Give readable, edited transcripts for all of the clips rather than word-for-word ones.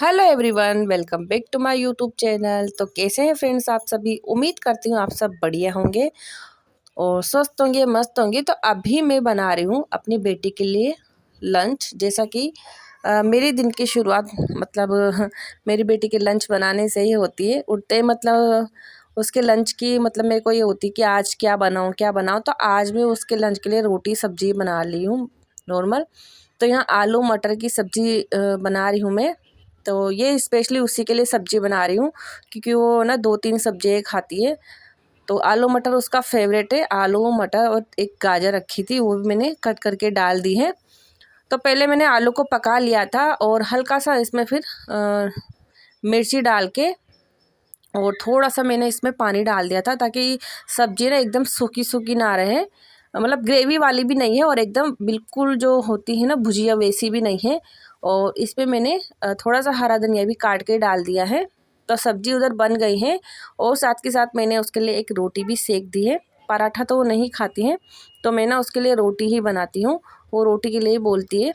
Hello everyone, welcome back to my YouTube channel. तो कैसे हैं फ्रेंड्स आप सभी। उम्मीद करती हूँ आप सब बढ़िया होंगे और स्वस्थ होंगे, मस्त होंगे। तो अभी मैं बना रही हूँ अपनी बेटी के लिए लंच। जैसा कि मेरे दिन की शुरुआत मेरी बेटी के लंच बनाने से ही होती है। उठते ही उसके लंच की मेरे को ये होती है कि आज क्या बनाऊँ क्या बनाऊँ। तो आज मैं उसके लंच के लिए रोटी सब्जी बना ली हूँ नॉर्मल। तो यहाँ आलू मटर की सब्जी बना रही हूँ मैं। तो ये स्पेशली उसी के लिए सब्जी बना रही हूँ क्योंकि वो ना 2-3 सब्जियाँ खाती है। तो आलू मटर उसका फेवरेट है। आलू मटर और एक गाजर रखी थी, वो भी मैंने कट करके डाल दी है। तो पहले मैंने आलू को पका लिया था और हल्का सा इसमें फिर मिर्ची डाल के और थोड़ा सा मैंने इसमें पानी डाल दिया था ताकि सब्जी ना एकदम सूखी सूखी ना रहे। ग्रेवी वाली भी नहीं है और एकदम बिल्कुल जो होती है ना भुजिया वैसी भी नहीं है। और इसमें मैंने थोड़ा सा हरा धनिया भी काट के डाल दिया है। तो सब्जी उधर बन गई है और साथ के साथ मैंने उसके लिए एक रोटी भी सेक दी है। पराठा तो वो नहीं खाती हैं, तो मैं ना उसके लिए रोटी ही बनाती हूँ, वो रोटी के लिए बोलती है।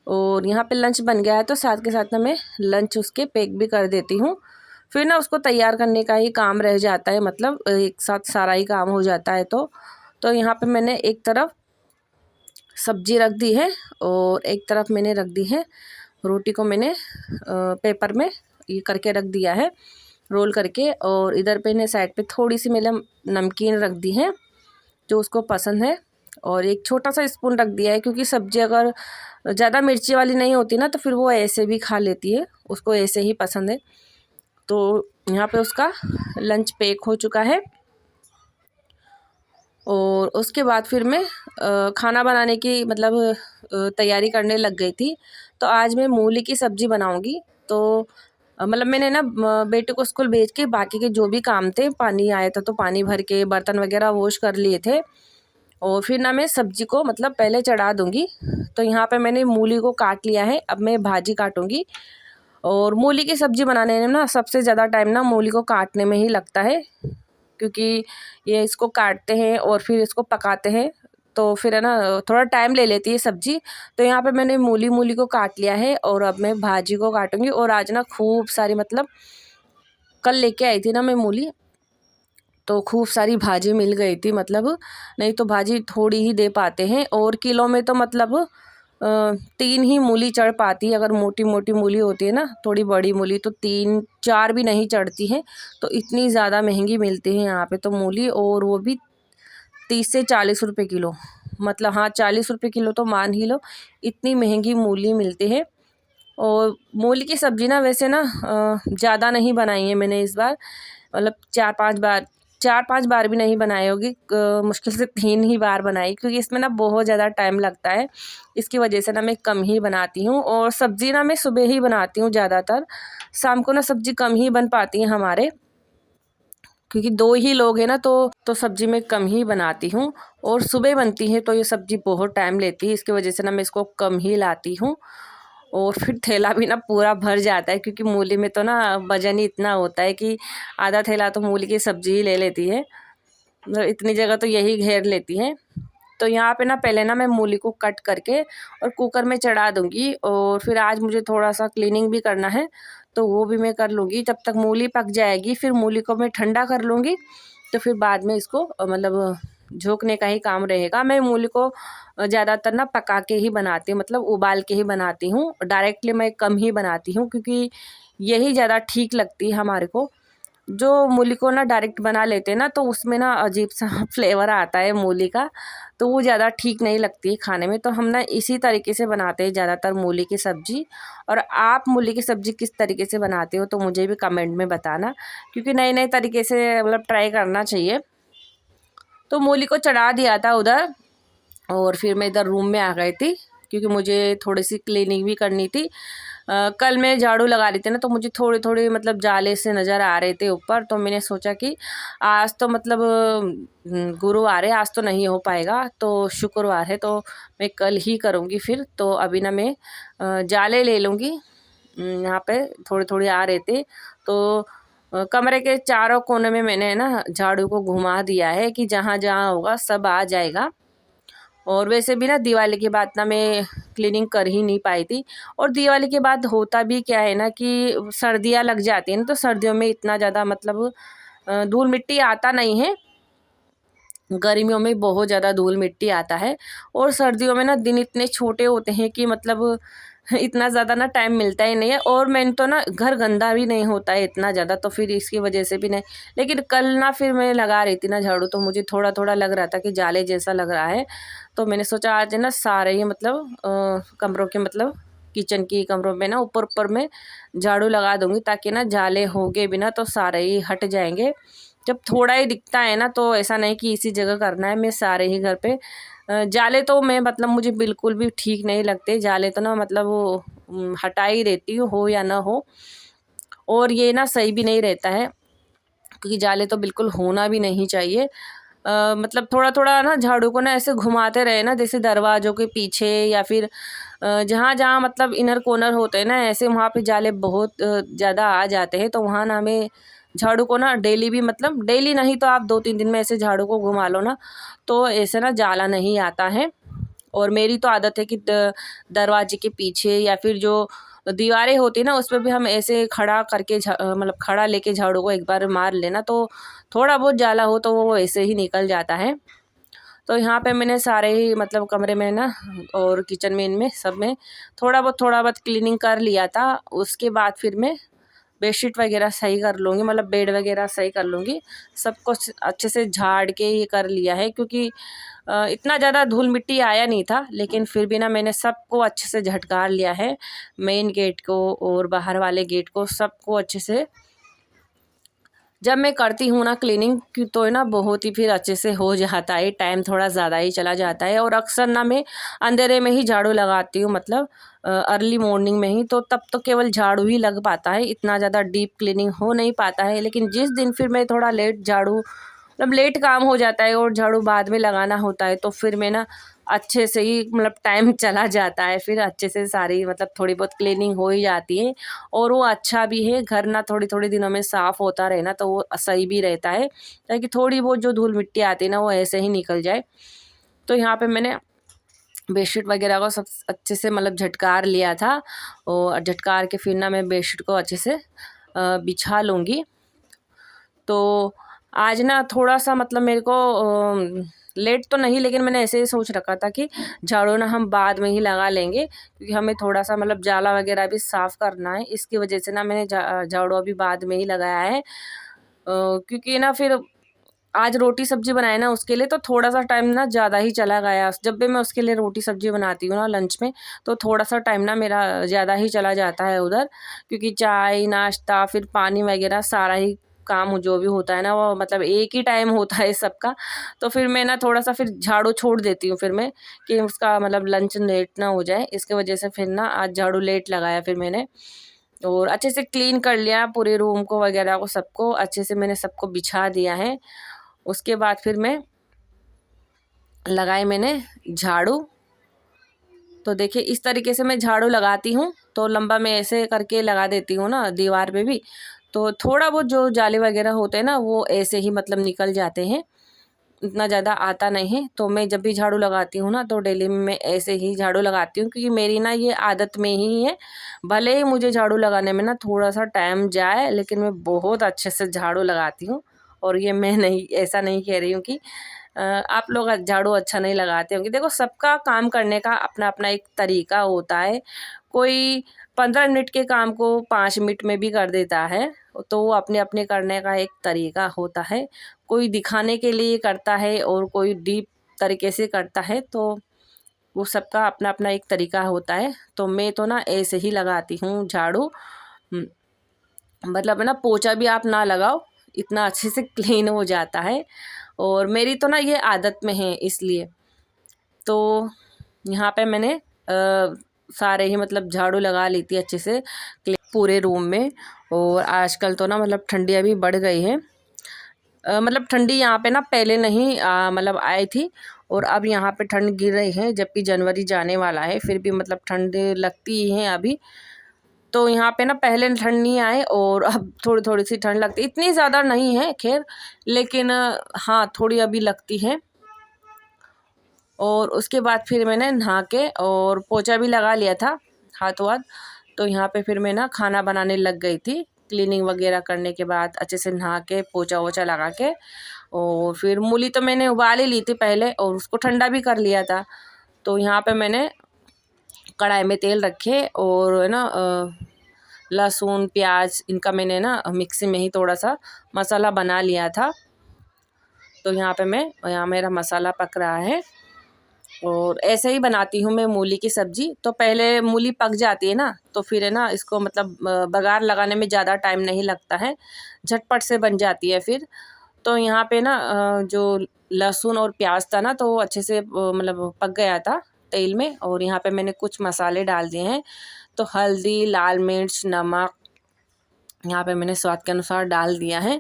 और यहाँ पे लंच बन गया है तो साथ के साथ ना मैं लंच उसके पैक भी कर देती हूँ। फिर ना उसको तैयार करने का ही काम रह जाता है, एक साथ सारा ही काम हो जाता है। तो यहाँ पे मैंने एक तरफ सब्जी रख दी है और एक तरफ मैंने रख दी है रोटी को। मैंने पेपर में ये करके रख दिया है रोल करके। और इधर पे ने साइड पे थोड़ी सी मैंने नमकीन रख दी है जो उसको पसंद है। और एक छोटा सा स्पून रख दिया है क्योंकि सब्जी अगर ज़्यादा मिर्ची वाली नहीं होती ना तो फिर वो ऐसे भी खा लेती है, उसको ऐसे ही पसंद है। तो यहाँ पे उसका लंच पैक हो चुका है। और उसके बाद फिर मैं खाना बनाने की तैयारी करने लग गई थी। तो आज मैं मूली की सब्ज़ी बनाऊंगी। तो मैंने ना बेटे को स्कूल भेज के बाकी के जो भी काम थे, पानी आया था तो पानी भर के बर्तन वगैरह वॉश कर लिए थे। और फिर ना मैं सब्ज़ी को पहले चढ़ा दूँगी। तो यहाँ पे मैंने मूली को काट लिया है, अब मैं भाजी काटूँगी। और मूली की सब्ज़ी बनाने में ना सबसे ज़्यादा टाइम ना मूली को काटने में ही लगता है क्योंकि ये इसको काटते हैं और फिर इसको पकाते हैं तो फिर है ना थोड़ा टाइम ले लेती है सब्ज़ी। तो यहाँ पे मैंने मूली मूली को काट लिया है और अब मैं भाजी को काटूँगी। और आज ना खूब सारी कल लेके आई थी ना मैं मूली, तो खूब सारी भाजी मिल गई थी। नहीं तो भाजी थोड़ी ही दे पाते हैं और किलो में तो 3 ही मूली चढ़ पाती है। अगर मोटी मोटी मूली होती है ना, थोड़ी बड़ी मूली, तो 3-4 भी नहीं चढ़ती है। तो इतनी ज़्यादा महंगी मिलती है यहाँ पे तो मूली, और वो भी 30 से 40 रुपये किलो। हाँ, 40 रुपये किलो तो मान ही लो, इतनी महंगी मूली मिलती है। और मूली की सब्ज़ी ना वैसे ना ज़्यादा नहीं बनाई है मैंने इस बार। 4-5 बार भी नहीं बनाई होगी, मुश्किल से 3 ही बार बनाई क्योंकि इसमें ना बहुत ज़्यादा टाइम लगता है। इसकी वजह से ना मैं कम ही बनाती हूँ। और सब्ज़ी ना मैं सुबह ही बनाती हूँ ज़्यादातर, शाम को ना सब्ज़ी कम ही बन पाती है हमारे, क्योंकि 2 ही लोग हैं ना तो सब्ज़ी मैं कम ही बनाती हूँ। और सुबह बनती है तो ये सब्ज़ी बहुत टाइम लेती है, इसकी वजह से ना मैं इसको कम ही लाती हूँ। और फिर थैला भी ना पूरा भर जाता है क्योंकि मूली में तो ना वजन ही इतना होता है कि आधा थैला तो मूली की सब्ज़ी ही ले लेती है। इतनी जगह तो यही घेर लेती है। तो यहाँ पे ना पहले ना मैं मूली को कट करके और कुकर में चढ़ा दूँगी। और फिर आज मुझे थोड़ा सा क्लीनिंग भी करना है तो वो भी मैं कर लूँगी। जब तक मूली पक जाएगी फिर मूली को मैं ठंडा कर लूँगी। तो फिर बाद में इसको झोंकने का ही काम रहेगा। मैं मूली को ज़्यादातर ना पका के ही बनाती हूँ, उबाल के ही बनाती हूँ। डायरेक्टली मैं कम ही बनाती हूँ क्योंकि यही ज़्यादा ठीक लगती है हमारे को। जो मूली को ना डायरेक्ट बना लेते हैं ना तो उसमें ना अजीब सा फ्लेवर आता है मूली का, तो वो ज़्यादा ठीक नहीं लगती है खाने में। तो हम ना इसी तरीके से बनाते हैं ज़्यादातर मूली की सब्ज़ी। और आप मूली की सब्ज़ी किस तरीके से बनाते हो तो मुझे भी कमेंट में बताना, क्योंकि नए नए तरीके से ट्राई करना चाहिए। तो मूली को चढ़ा दिया था उधर और फिर मैं इधर रूम में आ गई थी क्योंकि मुझे थोड़ी सी क्लीनिंग भी करनी थी। कल मैं झाड़ू लगा रही थी ना तो मुझे थोड़े थोड़े जाले से नज़र आ रहे थे ऊपर। तो मैंने सोचा कि आज तो गुरुवार है, आज तो नहीं हो पाएगा, तो शुक्रवार है तो मैं कल ही करूँगी फिर। तो अभी ना मैं जाले ले लूँगी। यहाँ पे थोड़े थोड़े आ रहे थे तो कमरे के चारों कोने में मैंने ना झाड़ू को घुमा दिया है कि जहाँ जहाँ होगा सब आ जाएगा। और वैसे भी ना दिवाली के बाद ना मैं क्लीनिंग कर ही नहीं पाई थी। और दिवाली के बाद होता भी क्या है ना कि सर्दियाँ लग जाती हैं ना, तो सर्दियों में इतना ज़्यादा मतलब धूल मिट्टी आता नहीं है। गर्मियों में बहुत ज़्यादा धूल मिट्टी आता है और सर्दियों में ना दिन इतने छोटे होते हैं कि मतलब इतना ज़्यादा ना टाइम मिलता ही नहीं है। और मैंने तो ना घर गंदा भी नहीं होता है इतना ज़्यादा, तो फिर इसकी वजह से भी नहीं। लेकिन कल ना फिर मैं लगा रही थी ना झाड़ू, तो मुझे थोड़ा थोड़ा लग रहा था कि जाले जैसा लग रहा है। तो मैंने सोचा आज ना सारे ही मतलब कमरों के मतलब किचन की कमरों में ना ऊपर ऊपर में झाड़ू लगा दूंगी, ताकि ना जाले होंगे भी ना तो सारे ही हट जाएंगे। जब थोड़ा ही दिखता है ना, तो ऐसा नहीं कि इसी जगह करना है, मैं सारे ही घर पे जाले तो मैं मतलब मुझे बिल्कुल भी ठीक नहीं लगते जाले, तो ना मतलब वो हटा ही देती हूँ, हो या ना हो। और ये ना सही भी नहीं रहता है, क्योंकि जाले तो बिल्कुल होना भी नहीं चाहिए। मतलब थोड़ा थोड़ा ना झाड़ू को ना ऐसे घुमाते रहे ना, जैसे दरवाज़ों के पीछे या फिर जहाँ जहाँ मतलब इनर कॉर्नर होते हैं ना, ऐसे वहाँ पे जाले बहुत ज़्यादा आ जाते हैं। तो वहाँ ना हमें झाड़ू को ना डेली भी मतलब डेली नहीं तो आप 2-3 दिन में ऐसे झाड़ू को घुमा लो ना, तो ऐसे ना जाला नहीं आता है। और मेरी तो आदत है कि दरवाजे के पीछे या फिर जो दीवारें होती है ना, उस पे भी हम ऐसे खड़ा करके मतलब खड़ा लेके झाड़ू को एक बार मार लेना, तो थोड़ा बहुत जाला हो तो वो ऐसे ही निकल जाता है। तो यहाँ पे मैंने सारे ही मतलब कमरे में ना और किचन में इनमें सब में थोड़ा बहुत क्लीनिंग कर लिया था। उसके बाद फिर मैं बेडशीट वगैरह सही कर लूँगी, मतलब बेड वगैरह सही कर लूँगी। सब कुछ अच्छे से झाड़ के ये कर लिया है, क्योंकि इतना ज़्यादा धूल मिट्टी आया नहीं था, लेकिन फिर भी ना मैंने सबको अच्छे से झटकार लिया है। मेन गेट को और बाहर वाले गेट को सबको अच्छे से। जब मैं करती हूँ ना क्लीनिंग की तो है ना बहुत ही फिर अच्छे से हो जाता है, टाइम थोड़ा ज़्यादा ही चला जाता है। और अक्सर ना मैं अंधेरे में ही झाड़ू लगाती हूँ, मतलब अर्ली मॉर्निंग में ही, तो तब तो केवल झाड़ू ही लग पाता है, इतना ज़्यादा डीप क्लीनिंग हो नहीं पाता है। लेकिन जिस दिन फिर मैं थोड़ा लेट झाड़ू मतलब लेट काम हो जाता है और झाड़ू बाद में लगाना होता है, तो फिर मैं ना अच्छे से ही मतलब टाइम चला जाता है, फिर अच्छे से सारी मतलब थोड़ी बहुत क्लीनिंग हो ही जाती है। और वो अच्छा भी है, घर ना थोड़ी थोड़ी दिनों में साफ़ होता रहे ना, तो वो सही भी रहता है, ताकि थोड़ी बहुत जो धूल मिट्टी आती है ना वो ऐसे ही निकल जाए। तो यहाँ पे मैंने बेडशीट वगैरह को सब अच्छे से मतलब झटकार लिया था, और झटकार के फिर ना मैं बेडशीट को अच्छे से बिछा लूँगी। तो आज ना थोड़ा-सा मतलब मेरे को लेट तो नहीं, लेकिन मैंने ऐसे ही सोच रखा था कि झाड़ू ना हम बाद में ही लगा लेंगे, क्योंकि हमें थोड़ा-सा मतलब जाला वगैरह भी साफ़ करना है। इसकी वजह से ना मैंने झाड़ू अभी बाद में ही लगाया है। क्योंकि ना फिर आज रोटी सब्ज़ी बनाए ना, उसके लिए तो थोड़ा-सा टाइम ना ज़्यादा ही चला गया। जब भी मैं उसके लिए रोटी सब्ज़ी बनाती हूँ ना लंच में, तो थोड़ा-सा टाइम ना मेरा ज़्यादा ही चला जाता है उधर, क्योंकि चाय, नाश्ता, फिर पानी वगैरह सारा ही काम जो भी होता है ना, वो मतलब एक ही टाइम होता है सबका। तो फिर मैं ना थोड़ा-सा फिर झाड़ू छोड़ देती हूँ फिर मैं, कि उसका मतलब लंच लेट ना हो जाए। इसकी वजह से फिर ना आज झाड़ू लेट लगाया फिर मैंने। और अच्छे से क्लीन कर लिया पूरे रूम को वगैरह को, सबको अच्छे से मैंने सबको बिछा दिया है। उसके बाद फिर मैं लगाए मैंने झाड़ू। तो देखिए इस तरीके से मैं झाड़ू लगाती हूँ, तो लंबा मैं ऐसे करके लगा देती हूँ ना दीवार पे भी, तो थोड़ा बहुत जो जाले वगैरह होते हैं ना वो ऐसे ही मतलब निकल जाते हैं, इतना ज़्यादा आता नहीं है। तो मैं जब भी झाड़ू लगाती हूँ ना, तो डेली में मैं ऐसे ही झाड़ू लगाती हूँ, क्योंकि मेरी ना ये आदत में ही है। भले ही मुझे झाड़ू लगाने में ना थोड़ा-सा टाइम जाए, लेकिन मैं बहुत अच्छे से झाड़ू लगाती हूँ। और ये मैं नहीं ऐसा नहीं कह रही हूँ कि आप लोग झाड़ू अच्छा नहीं लगाते होंगे। देखो सबका काम करने का अपना-अपना एक तरीका होता है। कोई 15 मिनट के काम को 5 मिनट में भी कर देता है, तो वो अपने-अपने करने का एक तरीका होता है। कोई दिखाने के लिए करता है और कोई डीप तरीके से करता है, तो वो सबका अपना-अपना एक तरीका होता है। तो मैं तो ना ऐसे ही लगाती हूँ झाड़ू। हुँ, मतलब है ना पोंछा भी आप ना लगाओ, इतना अच्छे से क्लीन हो जाता है। और मेरी तो ना ये आदत में है इसलिए। तो यहाँ पे मैंने सारे ही मतलब झाड़ू लगा ली थी अच्छे से पूरे रूम में। और आजकल तो ना मतलब ठंडियाँ भी बढ़ गई हैं। मतलब ठंडी यहाँ पे ना पहले नहीं मतलब आई थी, और अब यहाँ पे ठंड गिर रही है, जबकि जनवरी जाने वाला है, फिर भी मतलब ठंड लगती ही है अभी। तो यहाँ पे ना पहले ठंड नहीं आए और अब थोड़ी-थोड़ी सी ठंड लगती है, इतनी ज़्यादा नहीं है ख़ैर, लेकिन हाँ, थोड़ी अभी लगती है। और उसके बाद फिर मैंने नहा के और पोछा भी लगा लिया था हाथ वाथ। तो यहाँ पे फिर मैं ना खाना बनाने लग गई थी। क्लीनिंग वगैरह करने के बाद अच्छे से नहा के पोछा वोछा लगा के, और फिर मूली तो मैंने उबाल ही ली थी पहले और उसको ठंडा भी कर लिया था। तो यहाँ पे मैंने कढ़ाई में तेल रखे और है ना लहसुन प्याज इनका मैंने ना मिक्सी में ही थोड़ा सा मसाला बना लिया था। तो यहाँ मेरा मसाला पक रहा है। और ऐसे ही बनाती हूँ मैं मूली की सब्ज़ी। तो पहले मूली पक जाती है ना, तो फिर है ना इसको मतलब बघार लगाने में ज़्यादा टाइम नहीं लगता है, झटपट से बन जाती है फिर। तो यहाँ पे ना जो लहसुन और प्याज था ना, तो वो अच्छे से मतलब पक गया था तेल में। और यहाँ पे मैंने कुछ मसाले डाल दिए हैं। तो हल्दी, लाल मिर्च, नमक यहाँ पे मैंने स्वाद के अनुसार डाल दिया है।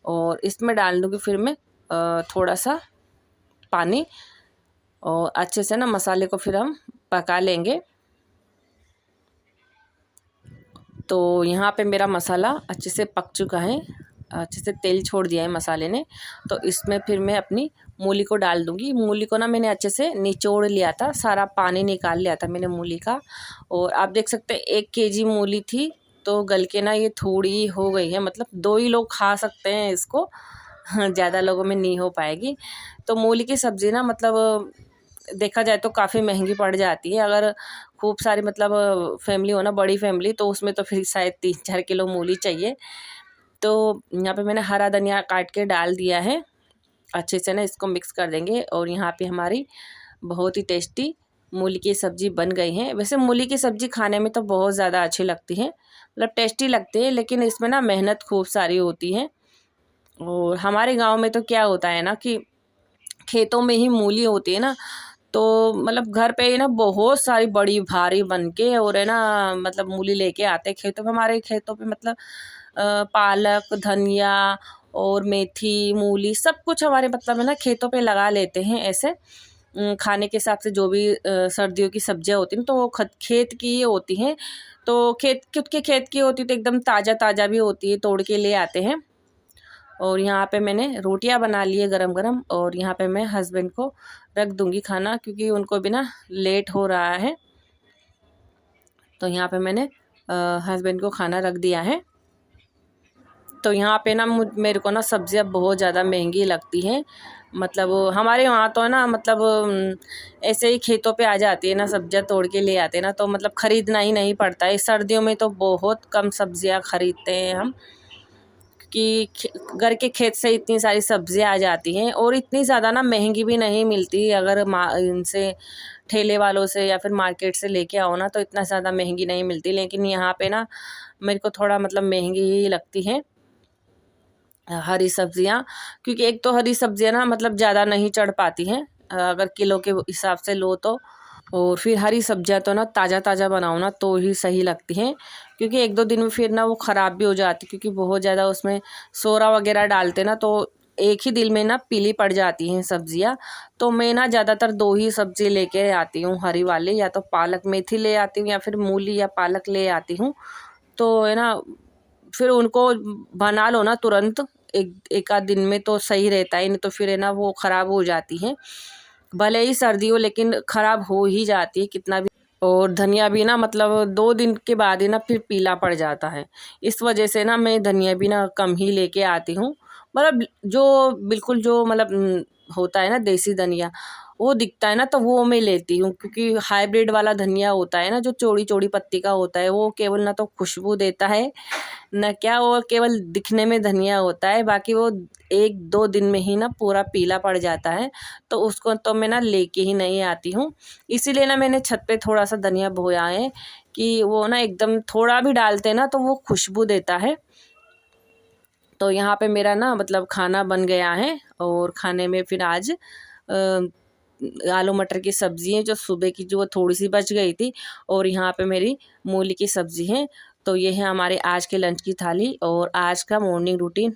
और इसमें डाल दूँगी फिर मैं थोड़ा सा पानी, और अच्छे से ना मसाले को फिर हम पका लेंगे। तो यहाँ पे मेरा मसाला अच्छे से पक चुका है, अच्छे से तेल छोड़ दिया है मसाले ने। तो इसमें फिर मैं अपनी मूली को डाल दूँगी। मूली को ना मैंने अच्छे से निचोड़ लिया था, सारा पानी निकाल लिया था मैंने मूली का। और आप देख सकते हैं 1 केजी मूली थी, तो गल के ना ये थोड़ी हो गई है, मतलब 2 ही लोग खा सकते हैं इसको। ज़्यादा लोगों में नहीं हो पाएगी। तो मूली की सब्ज़ी ना मतलब देखा जाए तो काफ़ी महंगी पड़ जाती है। अगर खूब सारी मतलब फैमिली हो ना, बड़ी फैमिली, तो उसमें तो फिर शायद 3-4 किलो मूली चाहिए। तो यहाँ पे मैंने हरा धनिया काट के डाल दिया है। अच्छे से ना इसको मिक्स कर देंगे। और यहाँ पे हमारी बहुत ही टेस्टी मूली की सब्ज़ी बन गई है। वैसे मूली की सब्ज़ी खाने में तो बहुत ज़्यादा अच्छी लगती है, मतलब टेस्टी लगती है, लेकिन इसमें ना मेहनत खूब सारी होती है। और हमारे गाँव में तो क्या होता है ना कि खेतों में ही मूली होती है ना, तो मतलब घर पे ही ना बहुत सारी बड़ी भारी बन के और है ना मतलब मूली लेके आते हैं खेतों पे। हमारे खेतों पे मतलब पालक, धनिया और मेथी, मूली सब कुछ हमारे मतलब है ना खेतों पे लगा लेते हैं ऐसे। खाने के हिसाब से जो भी सर्दियों की सब्जियां होती हैं तो वो खेत की ही होती हैं। तो खेत खुद के खेत की होती तो एकदम ताज़ा ताज़ा भी होती है, तोड़ के ले आते हैं। और यहाँ पे मैंने रोटियां बना ली है गरम गरम, और यहाँ पे मैं हस्बैंड को रख दूँगी खाना, क्योंकि उनको भी ना लेट हो रहा है। तो यहाँ पे मैंने हस्बैंड को खाना रख दिया है। तो यहाँ पे ना मेरे को ना सब्ज़ियाँ बहुत ज़्यादा महंगी लगती हैं। मतलब हमारे वहाँ तो है ना मतलब ऐसे ही खेतों पे आ जाती है ना, सब्जियाँ तोड़ के ले आते हैं ना, तो मतलब ख़रीदना ही नहीं पड़ता है। सर्दियों में तो बहुत कम सब्जियाँ ख़रीदते हैं हम, कि घर के खेत से इतनी सारी सब्जियां आ जाती हैं। और इतनी ज़्यादा ना महंगी भी नहीं मिलती। अगर इनसे ठेले वालों से या फिर मार्केट से लेके आओ ना, तो इतना ज़्यादा महंगी नहीं मिलती। लेकिन यहाँ पे ना मेरे को थोड़ा मतलब महंगी ही लगती है हरी सब्जियाँ, क्योंकि एक तो हरी सब्जियाँ ना मतलब ज़्यादा नहीं चढ़ पाती हैं अगर किलो के हिसाब से लो तो। और फिर हरी सब्जियाँ तो ना ताज़ा ताज़ा बनाओ ना तो ही सही लगती हैं, क्योंकि 1-2 दिन में फिर ना वो ख़राब भी हो जाती, क्योंकि बहुत ज़्यादा उसमें सोरा वगैरह डालते ना, तो एक ही दिन में ना पीली पड़ जाती हैं सब्जियाँ। तो मैं ना ज़्यादातर 2 ही सब्ज़ी लेके आती हूँ हरी वाली, या तो पालक मेथी ले आती हूँ या फिर मूली या पालक ले आती हूँ। तो है ना फिर उनको बना लो ना तुरंत, एक आध दिन में तो सही रहता है, नहीं तो फिर है ना वो ख़राब हो जाती हैं। भले ही सर्दी हो लेकिन ख़राब हो ही जाती है कितना भी। और धनिया भी ना मतलब 2 दिन के बाद ही ना फिर पीला पड़ जाता है। इस वजह से ना मैं धनिया भी ना कम ही लेके आती हूँ। मतलब जो बिल्कुल जो मतलब होता है ना देसी धनिया, वो दिखता है ना तो वो मैं लेती हूँ, क्योंकि हाइब्रिड वाला धनिया होता है ना जो चौड़ी चौड़ी पत्ती का होता है, वो केवल ना तो खुशबू देता है ना क्या, वो केवल दिखने में धनिया होता है, बाकी वो 1-2 दिन में ही ना पूरा पीला पड़ जाता है। तो उसको तो मैं ना लेके ही नहीं आती हूँ। इसीलिए ना मैंने छत पे थोड़ा सा धनिया बोया है, कि वो ना एकदम थोड़ा भी डालते ना तो वो खुशबू देता है। तो यहाँ पे मेरा ना मतलब खाना बन गया है। और खाने में फिर आज आलू मटर की सब्ज़ी है, जो सुबह की जो थोड़ी सी बच गई थी, और यहाँ पे मेरी मूली की सब्ज़ी है। तो ये है हमारे आज के लंच की थाली और आज का मॉर्निंग रूटीन।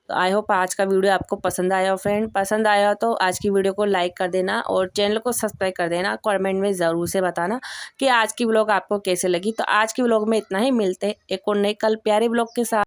तो आई होप आज का वीडियो आपको पसंद आया हो फ्रेंड। पसंद आया तो आज की वीडियो को लाइक कर देना और चैनल को सब्सक्राइब कर देना। कमेंट में ज़रूर से बताना कि आज की व्लॉग आपको कैसे लगी। तो आज की व्लॉग में इतना ही, मिलते हैं एक और नए कल प्यारे व्लॉग के साथ।